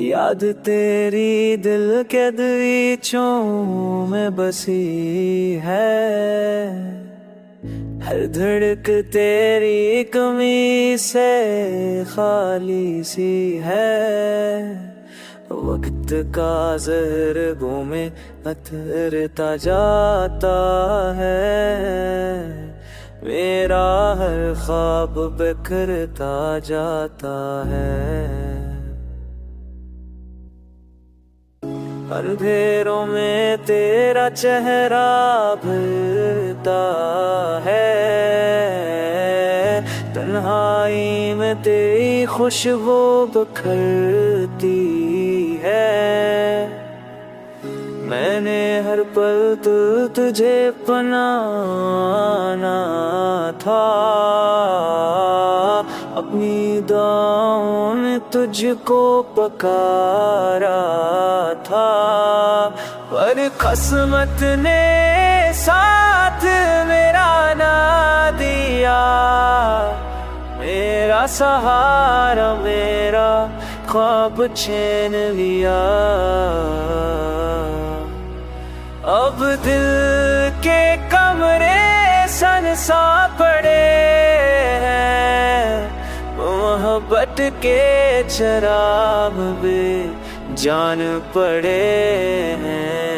याद तेरी दिल के दरीचों में बसी है, हर धड़क तेरी कमी से खाली सी है। वक्त का जहर घूमे अतरता जाता है, मेरा हर ख्वाब बिखरता जाता है। अंधेरों में तेरा चेहरा भरता है, तन्हाई में तेरी खुशबू बिखरती है। मैंने हर पल तुझे अपनाना था, अपनी दुआओं में तुझको पकारा था, पर किस्मत ने साथ मेरा ना दिया। मेरा सहारा मेरा ख्वाब छीन लिया। अब दिल के कमरे सनसा पड़े हैं, मोहब्बत के चराग भी जान पड़े हैं।